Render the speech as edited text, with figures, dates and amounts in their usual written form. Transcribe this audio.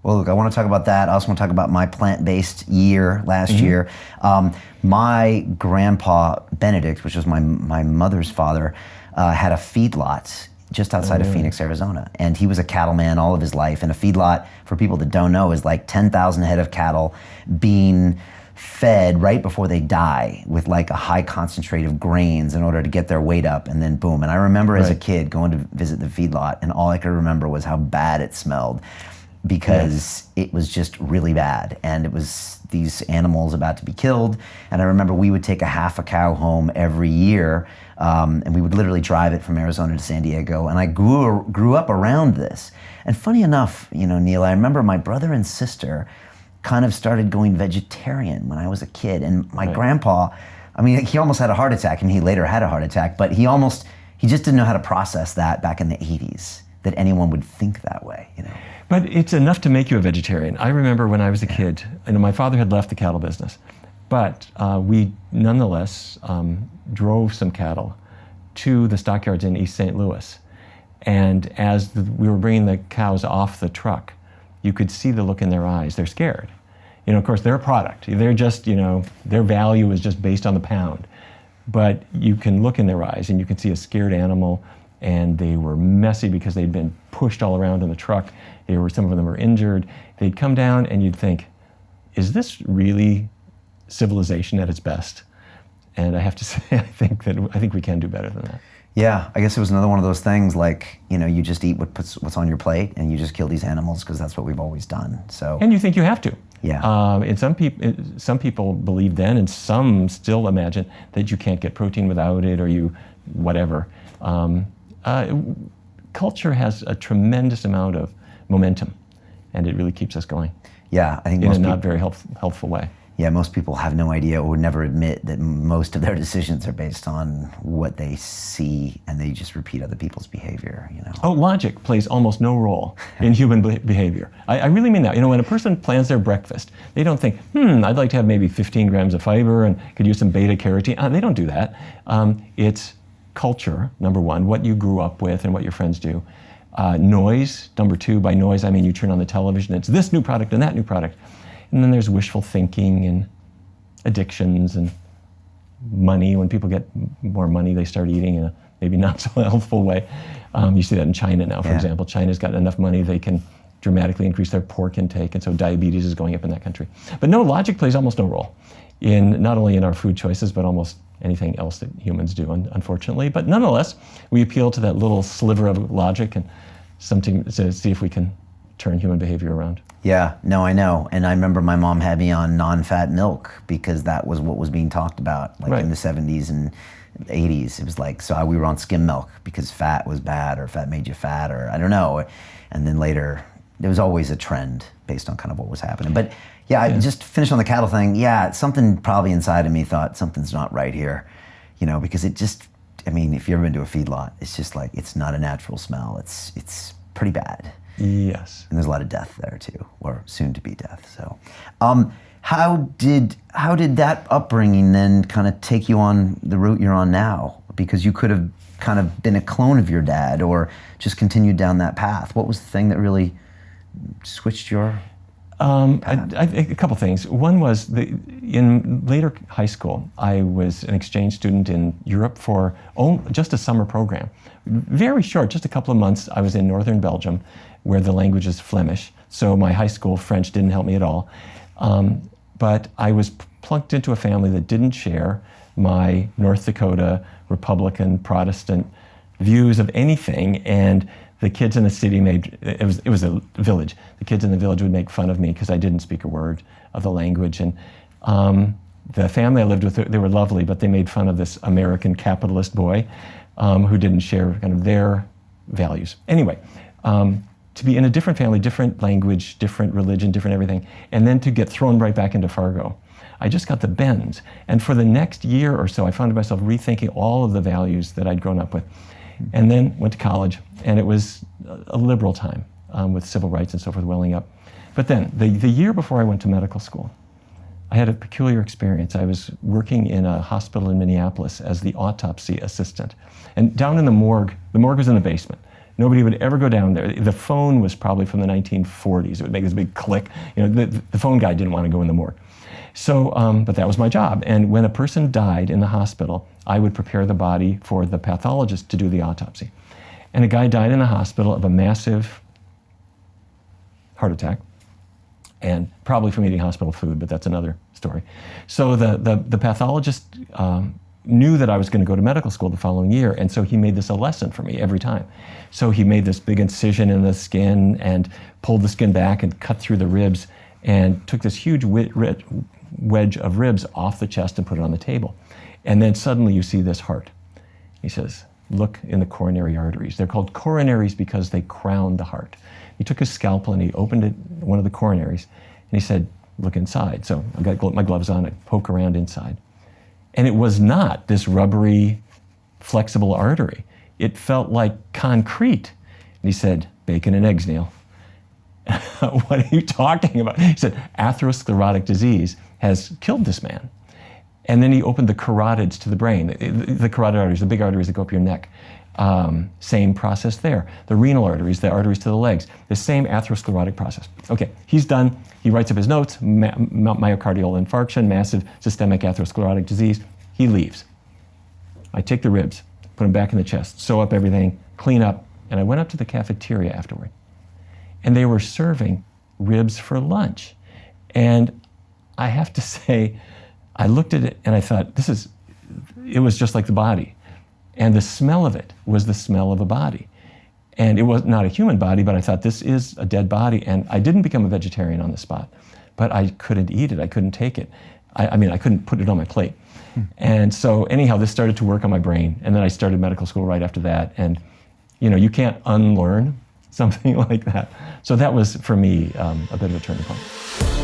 Well, look, I want to talk about that. I also want to talk about my plant-based year last year. My grandpa, Benedict, which was my mother's father, had a feedlot just outside of Phoenix, Arizona. And he was a cattleman all of his life. And a feedlot, for people that don't know, is like 10,000 head of cattle being fed right before they die with like a high concentrate of grains in order to get their weight up, and then boom. And I remember as a kid going to visit the feedlot, and all I could remember was how bad it smelled, because it was just really bad. And it was these animals about to be killed. And I remember we would take a half a cow home every year, and we would literally drive it from Arizona to San Diego. And I grew up around this. And funny enough, you know, Neal, I remember my brother and sister kind of started going vegetarian when I was a kid. And my grandpa, I mean, he almost had a heart attack. I mean, he later had a heart attack, but he just didn't know how to process that back in the 80s, that anyone would think that way, you know? But it's enough to make you a vegetarian. I remember when I was a kid, and my father had left the cattle business, but we nonetheless drove some cattle to the stockyards in East St. Louis. And as we were bringing the cows off the truck, you could see the look in their eyes. They're scared. You know, of course, they're a product. They're just, you know, their value is just based on the pound. But you can look in their eyes and you can see a scared animal, and they were messy because they'd been pushed all around in the truck. Some of them were injured. They'd come down and you'd think, is this really civilization at its best? And I have to say, I think we can do better than that. Yeah, I guess it was another one of those things, like, you know, you just eat what's on your plate, and you just kill these animals because that's what we've always done. So. And you think you have to. Yeah. And some people believe then, and some still imagine that you can't get protein without it, or whatever. Culture has a tremendous amount of momentum, and it really keeps us going. Yeah, I think in a not very helpful way. Yeah, most people have no idea or would never admit that most of their decisions are based on what they see, and they just repeat other people's behavior, you know. Oh, logic plays almost no role in human behavior. I really mean that. You know, when a person plans their breakfast, they don't think, I'd like to have maybe 15 grams of fiber and could use some beta carotene. They don't do that. It's culture, number one, what you grew up with and what your friends do. Noise, number two. By noise, I mean you turn on the television, it's this new product and that new product. And then there's wishful thinking and addictions and money. When people get more money, they start eating in a maybe not so healthful way. You see that in China now, for example. China's got enough money, they can dramatically increase their pork intake, and so diabetes is going up in that country. But no, logic plays almost no role in not only in our food choices, but almost anything else that humans do, unfortunately. But nonetheless, we appeal to that little sliver of logic and something to see if we can turn human behavior around. Yeah, no, I know. And I remember my mom had me on non-fat milk because that was what was being talked about, like in the 70s and 80s. It was like, so we were on skim milk because fat was bad, or fat made you fat, or I don't know. And then later, there was always a trend based on kind of what was happening. But I just finished on the cattle thing. Yeah, something probably inside of me thought something's not right here, you know, because it just, I mean, if you've ever been to a feedlot, it's just like, it's not a natural smell. It's pretty bad. Yes. And there's a lot of death there too, or soon to be death. So, how did that upbringing then kind of take you on the route you're on now? Because you could have kind of been a clone of your dad, or just continued down that path. What was the thing that really switched your a couple things. One was in later high school, I was an exchange student in Europe for just a summer program. Very short, just a couple of months. I was in northern Belgium, where the language is Flemish, so my high school French didn't help me at all. But I was plunked into a family that didn't share my North Dakota Republican Protestant views of anything, and the kids in the city it was a village. The kids in the village would make fun of me because I didn't speak a word of the language. And the family I lived with, they were lovely, but they made fun of this American capitalist boy who didn't share kind of their values. Anyway, to be in a different family, different language, different religion, different everything, and then to get thrown right back into Fargo. I just got the bends. And for the next year or so, I found myself rethinking all of the values that I'd grown up with. And then went to college, and it was a liberal time with civil rights and so forth welling up. But then, the year before I went to medical school, I had a peculiar experience. I was working in a hospital in Minneapolis as the autopsy assistant. And down in the morgue was in the basement. Nobody would ever go down there. The phone was probably from the 1940s. It would make this big click. The phone guy didn't want to go in the morgue. So, but that was my job. And when a person died in the hospital, I would prepare the body for the pathologist to do the autopsy. And a guy died in the hospital of a massive heart attack, and probably from eating hospital food, but that's another story. So the pathologist knew that I was going to go to medical school the following year, and so he made this a lesson for me every time. So he made this big incision in the skin and pulled the skin back and cut through the ribs and took this huge wedge of ribs off the chest and put it on the table. And then suddenly you see this heart. He says, look in the coronary arteries. They're called coronaries because they crown the heart. He took his scalpel and he opened one of the coronaries, and he said, look inside. So I got my gloves on, I poke around inside. And it was not this rubbery, flexible artery. It felt like concrete. And he said, bacon and eggs, Neal. What are you talking about? He said, atherosclerotic disease has killed this man. And then he opened the carotids to the brain, the carotid arteries, the big arteries that go up your neck. Same process there. The renal arteries, the arteries to the legs, the same atherosclerotic process. Okay, he's done. He writes up his notes, myocardial infarction, massive systemic atherosclerotic disease. He leaves. I take the ribs, put them back in the chest, sew up everything, clean up, and I went up to the cafeteria afterward. And they were serving ribs for lunch. And I have to say, I looked at it and I thought, it was just like the body. And the smell of it was the smell of a body. And it was not a human body, but I thought, this is a dead body. And I didn't become a vegetarian on the spot, but I couldn't eat it. I couldn't take it. I couldn't put it on my plate. And so anyhow, this started to work on my brain. And then I started medical school right after that. And you can't unlearn something like that. So that was, for me, a bit of a turning point.